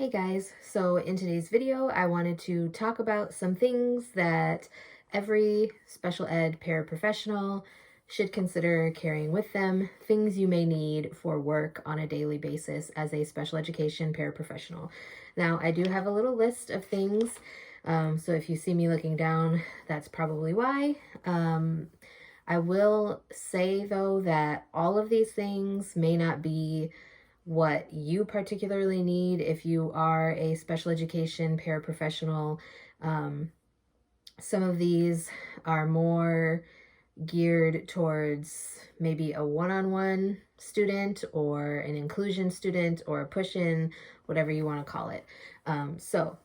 Hey guys, so in today's video, I wanted to talk about some things that every special ed paraprofessional should consider carrying with them, things you may need for work on a daily basis as a special education paraprofessional. Now, I do have a little list of things, so if you see me looking down, that's probably why. I will say though that all of these things may not be what you particularly need if you are a special education paraprofessional. Um, some of these are more geared towards maybe a one-on-one student or an inclusion student or a push-in, whatever you want to call it. So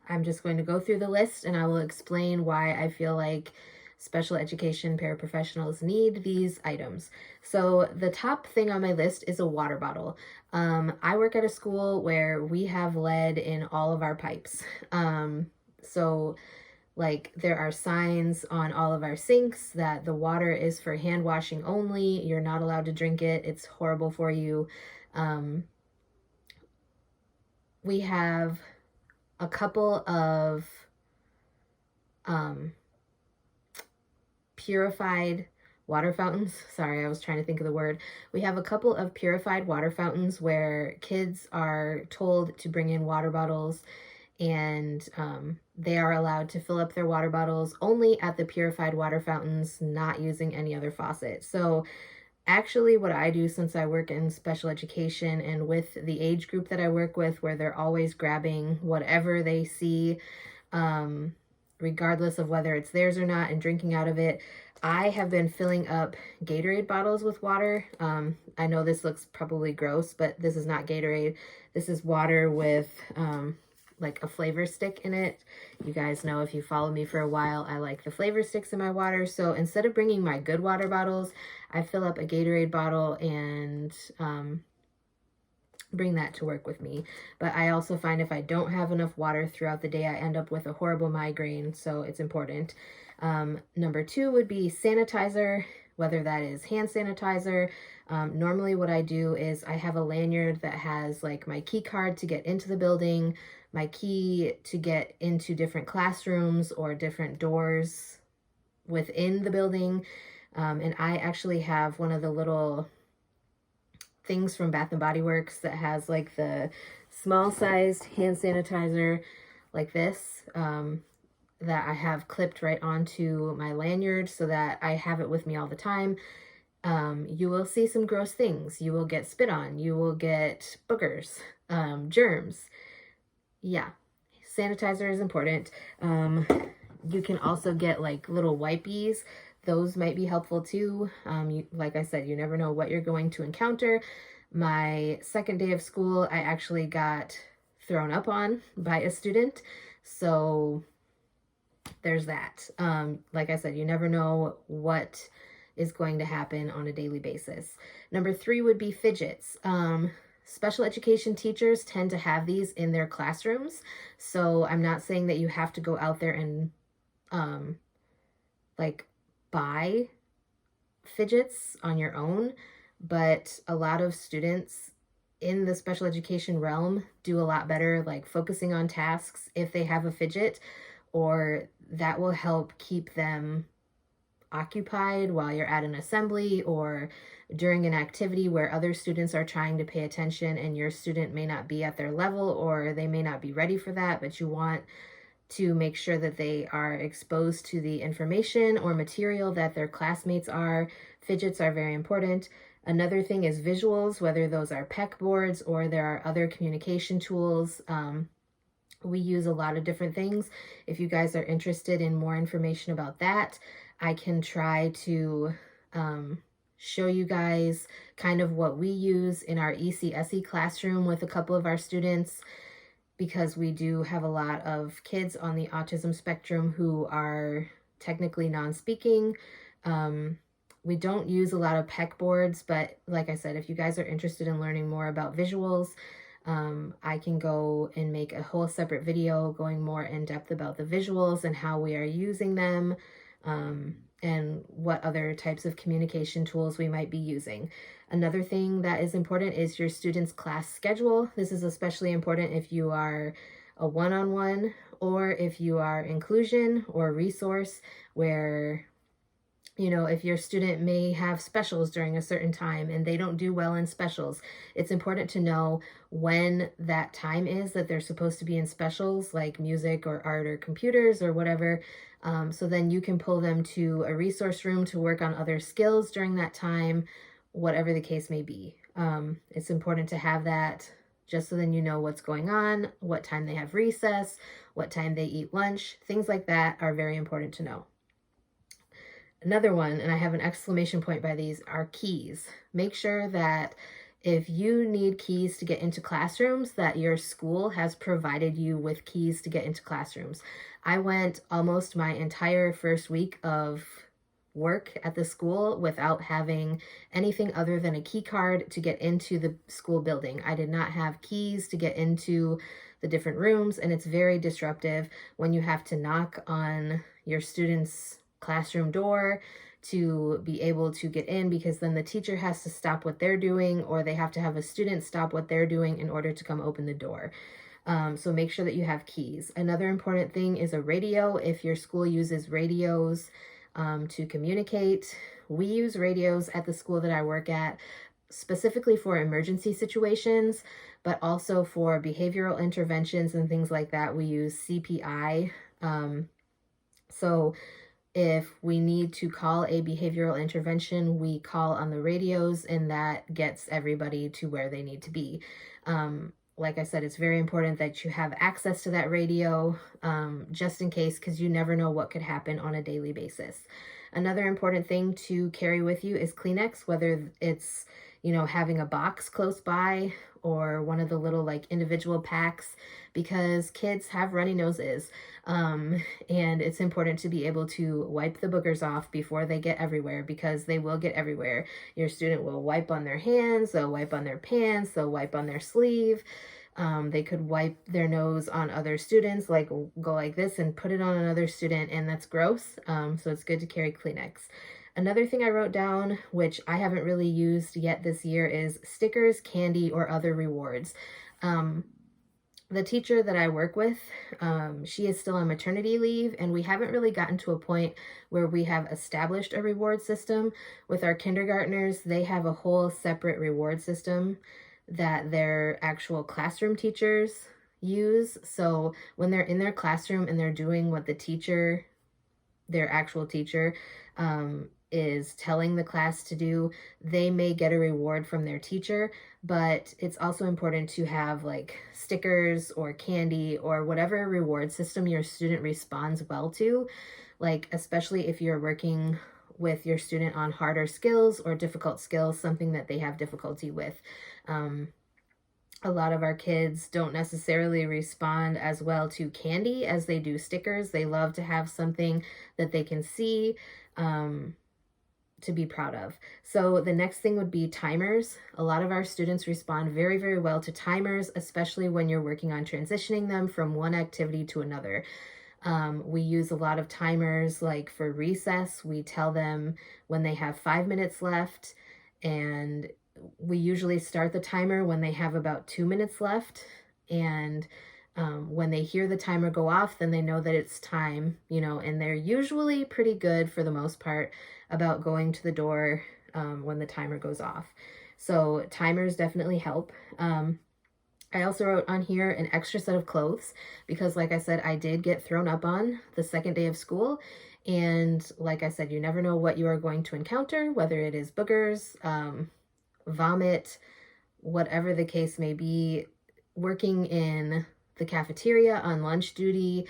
I'm just going to go through the list and I will explain why I feel like special education paraprofessionals need these items. So the top thing on my list is a water bottle. I work at a school where we have lead in all of our pipes. So like there are signs on all of our sinks that the water is for hand washing only. You're not allowed to drink it. It's horrible for you. We have a couple of purified water fountains. Sorry, I was trying to think of the word. We have a couple of purified water fountains where kids are told to bring in water bottles, and they are allowed to fill up their water bottles only at the purified water fountains, not using any other faucet. So actually what I do, since I work in special education and with the age group that I work with, where they're always grabbing whatever they see, regardless of whether it's theirs or not, and drinking out of it, I have been filling up Gatorade bottles with water. I know this looks probably gross, but this is not Gatorade. This is water with like a flavor stick in it. You guys know, if you follow me for a while, I like the flavor sticks in my water. So instead of bringing my good water bottles, I fill up a Gatorade bottle and bring that to work with me. But I also find if I don't have enough water throughout the day, I end up with a horrible migraine, so it's important. Number 2 would be sanitizer, whether that is hand sanitizer. Normally what I do is I have a lanyard that has like my key card to get into the building, my key to get into different classrooms or different doors within the building. And I actually have one of the little things from Bath and Body Works that has like the small sized hand sanitizer like this, that I have clipped right onto my lanyard so that I have it with me all the time. You will see some gross things. You will get spit on. You will get boogers, germs. Yeah, sanitizer is important. You can also get like little wipies. Those might be helpful too. Like I said, you never know what you're going to encounter. My second day of school, I actually got thrown up on by a student. So there's that. Like I said, you never know what is going to happen on a daily basis. Number 3 would be fidgets. Special education teachers tend to have these in their classrooms. So I'm not saying that you have to go out there and like buy fidgets on your own, but a lot of students in the special education realm do a lot better like focusing on tasks if they have a fidget, or that will help keep them occupied while you're at an assembly or during an activity where other students are trying to pay attention and your student may not be at their level, or they may not be ready for that, but you want to make sure that they are exposed to the information or material that their classmates are. Fidgets are very important. Another thing is visuals, whether those are PEC boards or there are other communication tools. We use a lot of different things. If you guys are interested in more information about that, I can try to show you guys kind of what we use in our ECSE classroom with a couple of our students, because we do have a lot of kids on the autism spectrum who are technically non-speaking. We don't use a lot of PEC boards, but like I said, if you guys are interested in learning more about visuals, I can go and make a whole separate video going more in depth about the visuals and how we are using them, and what other types of communication tools we might be using. Another thing that is important is your student's class schedule. This is especially important if you are a one-on-one or if you are inclusion or resource, where if your student may have specials during a certain time and they don't do well in specials, it's important to know when that time is that they're supposed to be in specials, like music or art or computers or whatever. So then you can pull them to a resource room to work on other skills during that time, whatever the case may be. It's important to have that just so then you know what's going on, what time they have recess, what time they eat lunch. Things like that are very important to know. Another one, and I have an exclamation point by these, are keys. Make sure that if you need keys to get into classrooms, that your school has provided you with keys to get into classrooms. I went almost my entire first week of work at the school without having anything other than a key card to get into the school building. I did not have keys to get into the different rooms, and it's very disruptive when you have to knock on your students' classroom door to be able to get in, because then the teacher has to stop what they're doing, or they have to have a student stop what they're doing in order to come open the door. So make sure that you have keys. Another important thing is a radio. If your school uses radios to communicate, we use radios at the school that I work at specifically for emergency situations, but also for behavioral interventions and things like that. We use CPI. So if we need to call a behavioral intervention, we call on the radios, and that gets everybody to where they need to be. Like I said, it's very important that you have access to that radio, just in case, because you never know what could happen on a daily basis. Another important thing to carry with you is Kleenex, whether it's, having a box close by or one of the little like individual packs, because kids have runny noses. And it's important to be able to wipe the boogers off before they get everywhere, because they will get everywhere. Your student will wipe on their hands, they'll wipe on their pants, they'll wipe on their sleeve. They could wipe their nose on other students, like go like this and put it on another student, and that's gross. So it's good to carry Kleenex. Another thing I wrote down, which I haven't really used yet this year, is stickers, candy, or other rewards. The teacher that I work with, she is still on maternity leave, and we haven't really gotten to a point where we have established a reward system. With our kindergartners, they have a whole separate reward system that their actual classroom teachers use. So when they're in their classroom and they're doing what the teacher, their actual teacher, is telling the class to do, they may get a reward from their teacher, but it's also important to have like stickers or candy or whatever reward system your student responds well to, like especially if you're working with your student on harder skills or difficult skills, something that they have difficulty with. A lot of our kids don't necessarily respond as well to candy as they do stickers. They love to have something that they can see, to be proud of. So the next thing would be timers. A lot of our students respond very, very well to timers, especially when you're working on transitioning them from one activity to another. We use a lot of timers, like for recess. We tell them when they have 5 minutes left, and we usually start the timer when they have about 2 minutes left. And when they hear the timer go off, then they know that it's time, and they're usually pretty good for the most part about going to the door when the timer goes off. So timers definitely help. I also wrote on here an extra set of clothes, because like I said, I did get thrown up on the second day of school. And like I said, you never know what you are going to encounter, whether it is boogers, vomit, whatever the case may be. Working in the cafeteria on lunch duty,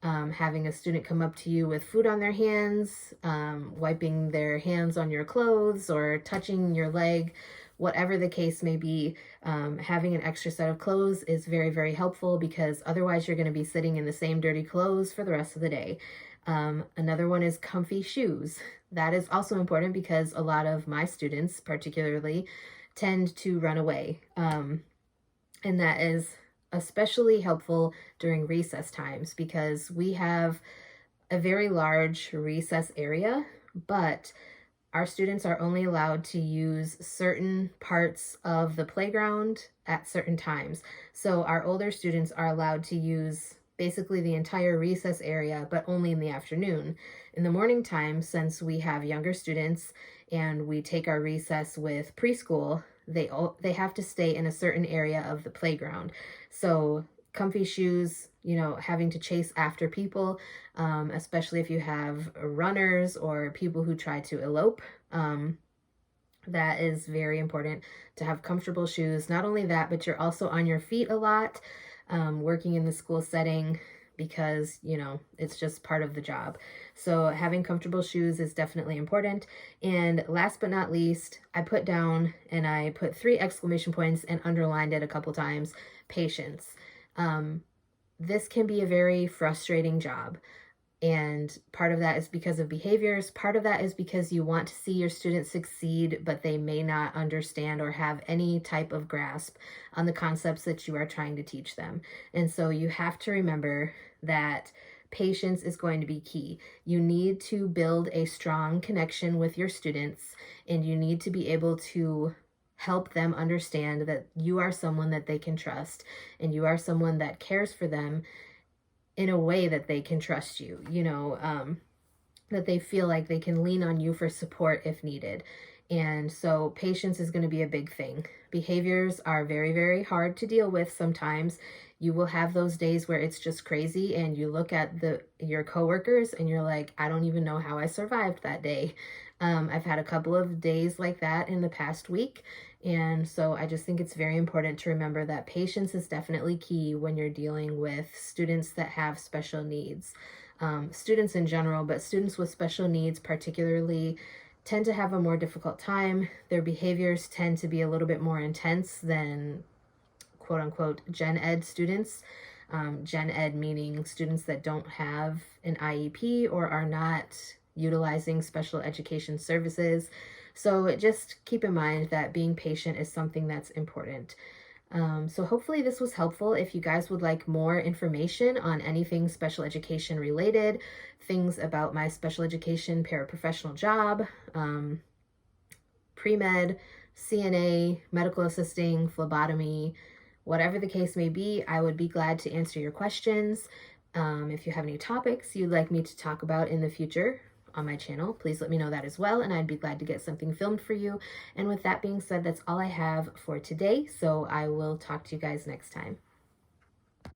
having a student come up to you with food on their hands, wiping their hands on your clothes or touching your leg, whatever the case may be, having an extra set of clothes is very, very helpful, because otherwise you're going to be sitting in the same dirty clothes for the rest of the day. Another one is comfy shoes. That is also important, because a lot of my students particularly tend to run away. And that is especially helpful during recess times, because we have a very large recess area, but our students are only allowed to use certain parts of the playground at certain times. So our older students are allowed to use basically the entire recess area, but only in the afternoon. In the morning time, since we have younger students and we take our recess with preschool, they have to stay in a certain area of the playground. So comfy shoes, having to chase after people, especially if you have runners or people who try to elope. That is very important to have comfortable shoes. Not only that, but you're also on your feet a lot, working in the school setting, because it's just part of the job. So having comfortable shoes is definitely important. And last but not least, I put down and I put 3 exclamation points and underlined it a couple times: patience. This can be a very frustrating job. And part of that is because of behaviors. Part of that is because you want to see your students succeed, but they may not understand or have any type of grasp on the concepts that you are trying to teach them. And so you have to remember that patience is going to be key. You need to build a strong connection with your students, and you need to be able to help them understand that you are someone that they can trust, and you are someone that cares for them in a way that they can trust you, that they feel like they can lean on you for support if needed. And so patience is going to be a big thing. Behaviors are very, very hard to deal with sometimes. You will have those days where it's just crazy and you look at your coworkers and you're like, I don't even know how I survived that day. I've had a couple of days like that in the past week. And so I just think it's very important to remember that patience is definitely key when you're dealing with students that have special needs. Students in general, but students with special needs particularly tend to have a more difficult time. Their behaviors tend to be a little bit more intense than quote unquote gen ed students. Gen ed meaning students that don't have an IEP or are not utilizing special education services. So just keep in mind that being patient is something that's important. So hopefully this was helpful. If you guys would like more information on anything special education related, things about my special education paraprofessional job, pre-med, CNA, medical assisting, phlebotomy, whatever the case may be, I would be glad to answer your questions. If you have any topics you'd like me to talk about in the future on my channel, please let me know that as well, and I'd be glad to get something filmed for you. And with that being said, that's all I have for today, so I will talk to you guys next time.